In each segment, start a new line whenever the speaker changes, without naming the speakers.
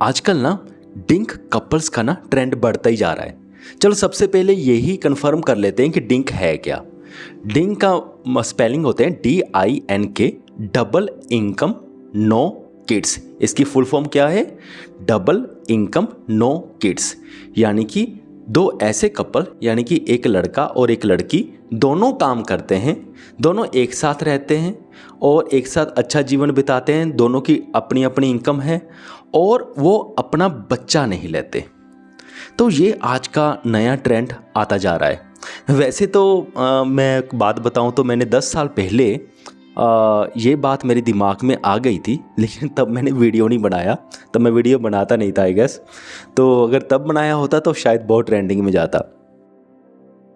आजकल ना drink couples का ना ट्रेंड बढ़ता ही जा रहा है। चलो सबसे पहले यही कंफर्म कर लेते हैं कि डिंक है क्या। डिंक का स्पेलिंग होते हैं DINK, double income no kids. इसकी फुल फॉर्म क्या है? Double income no kids. यानी कि दो ऐसे कपल, यानी कि एक लड़का और एक लड़की दोनों काम करते हैं, दोनों एक साथ रहते हैं और एक साथ अच्छा जीवन बिताते हैं, दोनों की अपनी अपनी इनकम है और वो अपना बच्चा नहीं लेते। तो ये आज का नया ट्रेंड आता जा रहा है। वैसे तो मैं एक बात बताऊं तो मैंने 10 साल पहले ये बात मेरे दिमाग में आ गई थी, लेकिन तब मैंने वीडियो नहीं बनाया। तब मैं वीडियो बनाता नहीं था आई गेस। तो अगर तब बनाया होता तो शायद बहुत ट्रेंडिंग में जाता।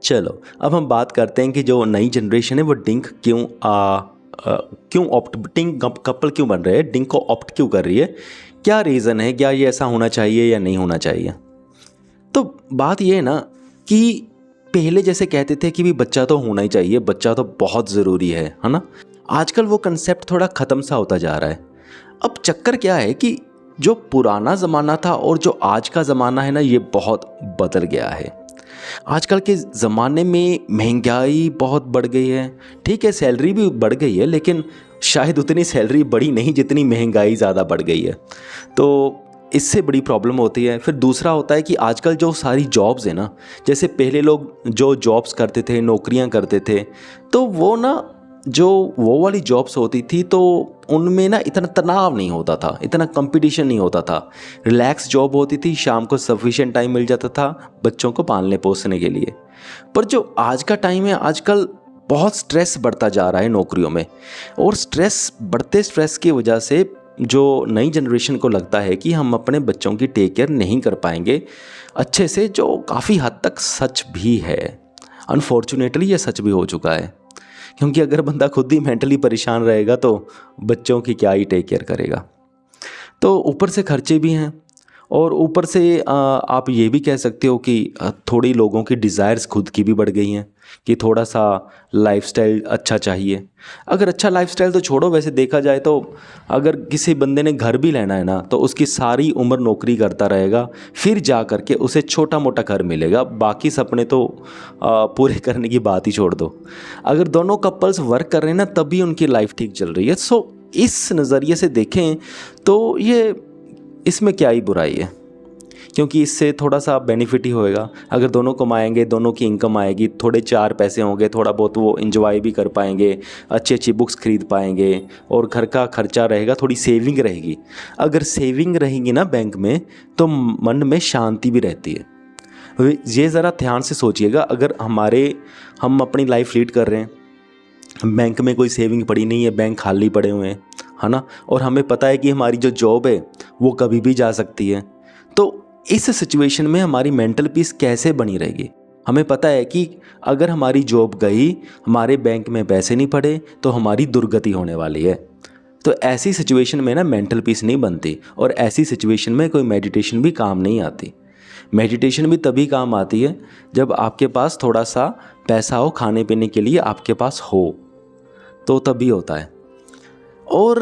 चलो अब हम बात करते हैं कि जो नई जनरेशन है वो डिंक डिंक कपल क्यों बन रहे हैं, डिंक को ऑप्ट क्यों कर रही है, क्या रीज़न है, क्या ये ऐसा होना चाहिए या नहीं होना चाहिए। तो बात ये है ना कि पहले जैसे कहते थे कि भी बच्चा तो होना ही चाहिए, बच्चा तो बहुत ज़रूरी है ना। आजकल वो कंसेप्ट थोड़ा ख़त्म सा होता जा रहा है। अब चक्कर क्या है कि जो पुराना ज़माना था और जो आज का ज़माना है ना, ये बहुत बदल गया है। आजकल के ज़माने में महंगाई बहुत बढ़ गई है। ठीक है, सैलरी भी बढ़ गई है, लेकिन शायद उतनी सैलरी बढ़ी नहीं जितनी महंगाई ज़्यादा बढ़ गई है। तो इससे बड़ी प्रॉब्लम होती है। फिर दूसरा होता है कि आजकल जो सारी जॉब्स है ना, जैसे पहले लोग जो जॉब्स करते थे, नौकरियां करते थे, तो वो ना जो वो वाली जॉब्स होती थी तो उनमें ना इतना तनाव नहीं होता था, इतना कंपटीशन नहीं होता था, रिलैक्स जॉब होती थी, शाम को सफिशिएंट टाइम मिल जाता था बच्चों को पालने पोसने के लिए। पर जो आज का टाइम है, आजकल बहुत स्ट्रेस बढ़ता जा रहा है नौकरियों में, और बढ़ते स्ट्रेस की वजह से जो नई जनरेशन को लगता है कि हम अपने बच्चों की टेक केयर नहीं कर पाएंगे अच्छे से, जो काफ़ी हद तक सच भी है। अनफॉर्चुनेटली ये सच भी हो चुका है, क्योंकि अगर बंदा खुद ही मेंटली परेशान रहेगा तो बच्चों की क्या ही टेक केयर करेगा। तो ऊपर से खर्चे भी हैं, और ऊपर से आप ये भी कह सकते हो कि थोड़ी लोगों की डिज़ायर्स खुद की भी बढ़ गई हैं कि थोड़ा सा लाइफस्टाइल अच्छा चाहिए। अगर अच्छा लाइफस्टाइल तो छोड़ो, वैसे देखा जाए तो अगर किसी बंदे ने घर भी लेना है ना, तो उसकी सारी उम्र नौकरी करता रहेगा, फिर जा कर के उसे छोटा मोटा घर मिलेगा, बाकी सपने तो पूरे करने की बात ही छोड़ दो। अगर दोनों कपल्स वर्क कर रहे हैं ना, तभी उनकी लाइफ ठीक चल रही है। सो इस नज़रिए से देखें तो ये इसमें क्या ही बुराई है, क्योंकि इससे थोड़ा सा बेनिफिट ही होएगा। अगर दोनों कमाएंगे, दोनों की इनकम आएगी, थोड़े चार पैसे होंगे, थोड़ा बहुत वो एंजॉय भी कर पाएंगे, अच्छी अच्छी बुक्स खरीद पाएंगे, और घर का खर्चा रहेगा, थोड़ी सेविंग रहेगी। अगर सेविंग रहेगी ना बैंक में, तो मन में शांति भी रहती है। ये ज़रा ध्यान से सोचिएगा, अगर हम अपनी लाइफ लीड कर रहे हैं, बैंक में कोई सेविंग पड़ी नहीं है, बैंक खाली पड़े हुए हैं, है ना, और हमें पता है कि हमारी जो जॉब है वो कभी भी जा सकती है, तो इस सिचुएशन में हमारी मेंटल पीस कैसे बनी रहेगी। हमें पता है कि अगर हमारी जॉब गई, हमारे बैंक में पैसे नहीं पड़े, तो हमारी दुर्गति होने वाली है। तो ऐसी सिचुएशन में ना मेंटल पीस नहीं बनती, और ऐसी सिचुएशन में कोई मेडिटेशन भी काम नहीं आती। मेडिटेशन भी तभी काम आती है जब आपके पास थोड़ा सा पैसा हो, खाने पीने के लिए आपके पास हो, तो तभी होता है। और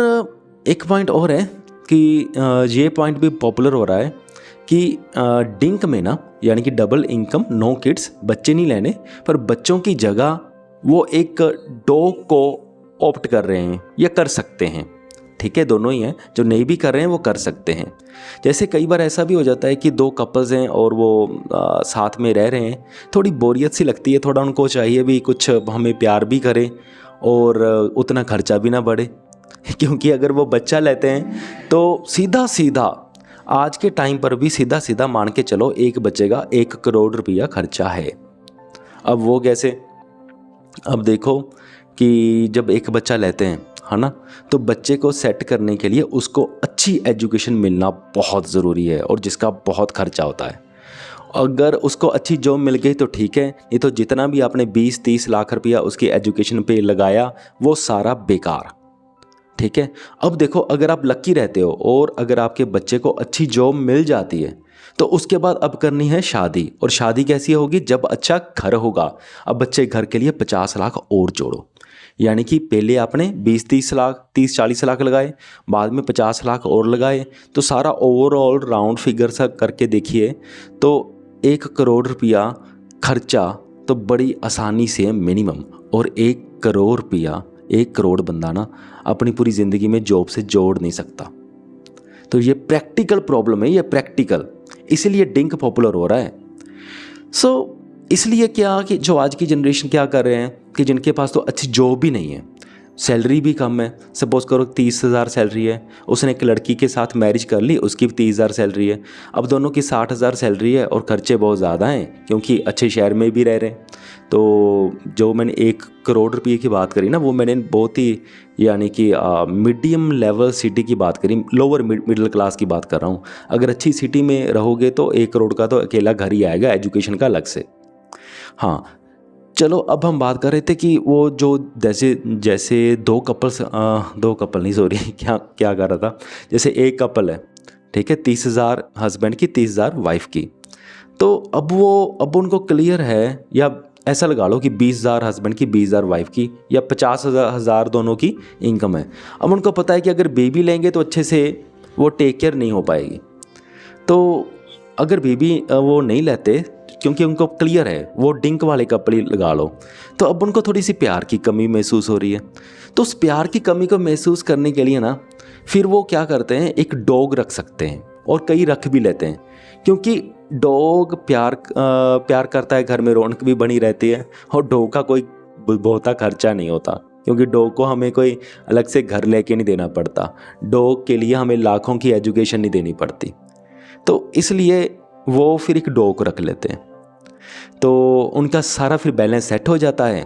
एक पॉइंट और है कि ये पॉइंट भी पॉपुलर हो रहा है कि डिंक में ना, यानी कि डबल इनकम नो किड्स, बच्चे नहीं लेने, पर बच्चों की जगह वो एक डॉग को ऑप्ट कर रहे हैं या कर सकते हैं। ठीक है, दोनों ही हैं, जो नहीं भी कर रहे हैं वो कर सकते हैं। जैसे कई बार ऐसा भी हो जाता है कि दो कपल्स हैं और वो साथ में रह रहे हैं, थोड़ी बोरियत सी लगती है, थोड़ा उनको चाहिए भी कुछ हमें प्यार भी करें और उतना खर्चा भी ना बढ़े। क्योंकि अगर वो बच्चा लेते हैं तो सीधा सीधा आज के टाइम पर भी सीधा सीधा मान के चलो, एक बच्चे का 1 करोड़ रुपया खर्चा है। अब वो कैसे? अब देखो कि जब एक बच्चा लेते हैं, है ना, तो बच्चे को सेट करने के लिए उसको अच्छी एजुकेशन मिलना बहुत ज़रूरी है, और जिसका बहुत खर्चा होता है। अगर उसको अच्छी जॉब मिल गई तो ठीक है, नहीं तो जितना भी आपने 20-30 लाख रुपया उसकी एजुकेशन पे लगाया वो सारा बेकार। ठीक है, अब देखो, अगर आप लकी रहते हो और अगर आपके बच्चे को अच्छी जॉब मिल जाती है, तो उसके बाद अब करनी है शादी। और शादी कैसी होगी? जब अच्छा घर होगा। अब बच्चे घर के लिए 50 लाख और जोड़ो। यानी कि पहले आपने 20-30 लाख 30-40 लाख लगाए, बाद में 50 लाख और लगाए, तो सारा ओवरऑल राउंड फिगर सा करके देखिए तो 1 करोड़ रुपया खर्चा तो बड़ी आसानी से मिनिमम, और 1 करोड़ रुपया 1 करोड़ बंदा ना अपनी पूरी ज़िंदगी में जॉब से जोड़ नहीं सकता। तो ये प्रैक्टिकल प्रॉब्लम है, ये प्रैक्टिकल, इसीलिए डिंक पॉपुलर हो रहा है। इसलिए क्या कि जो आज की जनरेशन क्या कर रहे हैं कि जिनके पास तो अच्छी जॉब भी नहीं है, सैलरी भी कम है, सपोज़ करो 30,000 सैलरी है, उसने एक लड़की के साथ मैरिज कर ली, उसकी भी 30,000 सैलरी है, अब दोनों की 60,000 सैलरी है और खर्चे बहुत ज़्यादा हैं क्योंकि अच्छे शहर में भी रह रहे हैं। तो जो मैंने 1 करोड़ रुपये की बात करी ना, वो मैंने बहुत ही यानी कि मीडियम लेवल सिटी की बात करी, लोअर मिडिल क्लास की बात कर रहा हूँ। अगर अच्छी सिटी में रहोगे तो 1 करोड़ का तो अकेला घर ही आएगा, एजुकेशन का अलग से। हाँ, चलो अब हम बात कर रहे थे कि वो जो जैसे दो कपल नहीं, सॉरी क्या कर रहा था, जैसे एक कपल है, ठीक है, 30,000 हस्बैंड की, 30,000 वाइफ की। तो अब उनको क्लियर है, या ऐसा लगा लो कि 20,000 हस्बैंड की, 20,000 वाइफ की, या 50,000 दोनों की इनकम है। अब उनको पता है कि अगर बेबी लेंगे तो अच्छे से वो टेक केयर नहीं हो पाएगी। तो अगर बेबी वो नहीं लेते क्योंकि उनको क्लियर है, वो डिंक वाले कपड़े लगा लो, तो अब उनको थोड़ी सी प्यार की कमी महसूस हो रही है। तो उस प्यार की कमी को महसूस करने के लिए ना फिर वो क्या करते हैं, एक डॉग रख सकते हैं, और कई रख भी लेते हैं, क्योंकि डॉग प्यार करता है, घर में रौनक भी बनी रहती है, और डॉग का कोई बहुता खर्चा नहीं होता, क्योंकि डॉग को हमें कोई अलग से घर लेके नहीं देना पड़ता, डॉग के लिए हमें लाखों की एजुकेशन नहीं देनी पड़ती। तो इसलिए वो फिर एक डॉग रख लेते हैं, तो उनका सारा फिर बैलेंस सेट हो जाता है।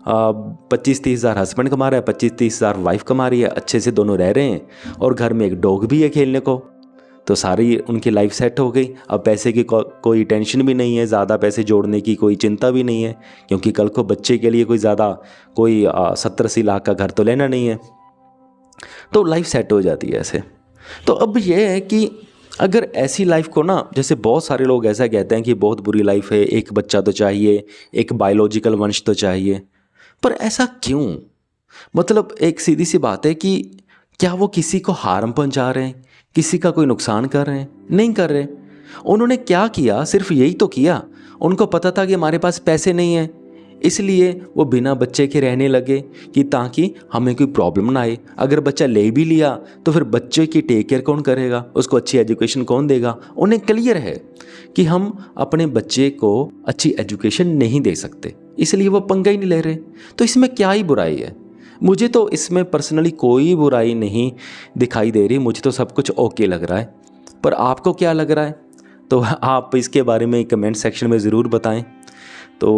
25-30 हज़ार हस्बैंड कमा रहा है, 25-30 हज़ार वाइफ कमा रही है, अच्छे से दोनों रह रहे हैं, और घर में एक डॉग भी है खेलने को, तो सारी उनकी लाइफ सेट हो गई। अब पैसे की कोई टेंशन भी नहीं है, ज़्यादा पैसे जोड़ने की कोई चिंता भी नहीं है, क्योंकि कल को बच्चे के लिए कोई 70-80 लाख का घर तो लेना नहीं है, तो लाइफ सेट हो जाती है ऐसे। तो अब ये है कि अगर ऐसी लाइफ को ना, जैसे बहुत सारे लोग ऐसा कहते हैं कि बहुत बुरी लाइफ है, एक बच्चा तो चाहिए, एक बायोलॉजिकल वंश तो चाहिए, पर ऐसा क्यों? मतलब एक सीधी सी बात है कि क्या वो किसी को हार्म पहुंचा रहे हैं, किसी का कोई नुकसान कर रहे हैं? नहीं कर रहे। उन्होंने क्या किया, सिर्फ यही तो किया, उनको पता था कि हमारे पास पैसे नहीं है, इसलिए वो बिना बच्चे के रहने लगे कि ताकि हमें कोई प्रॉब्लम ना आए। अगर बच्चा ले भी लिया तो फिर बच्चे की टेक केयर कौन करेगा, उसको अच्छी एजुकेशन कौन देगा? उन्हें क्लियर है कि हम अपने बच्चे को अच्छी एजुकेशन नहीं दे सकते, इसलिए वो पंगा ही नहीं ले रहे। तो इसमें क्या ही बुराई है? मुझे तो इसमें पर्सनली कोई बुराई नहीं दिखाई दे रही, मुझे तो सब कुछ ओके लग रहा है। पर आपको क्या लग रहा है? तो आप इसके बारे में कमेंट सेक्शन में ज़रूर बताएं। तो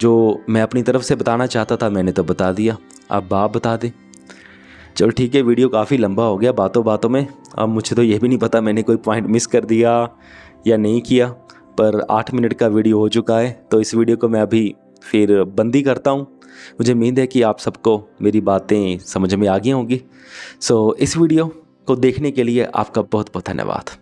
जो मैं अपनी तरफ से बताना चाहता था मैंने तो बता दिया, अब आप बता दें। चलो ठीक है, वीडियो काफ़ी लंबा हो गया बातों बातों में। अब मुझे तो ये भी नहीं पता मैंने कोई पॉइंट मिस कर दिया या नहीं किया, पर 8 मिनट का वीडियो हो चुका है, तो इस वीडियो को मैं अभी फिर बंदी करता हूँ। मुझे उम्मीद है कि आप सबको मेरी बातें समझ में आ गई होंगी। इस वीडियो को देखने के लिए आपका बहुत बहुत धन्यवाद।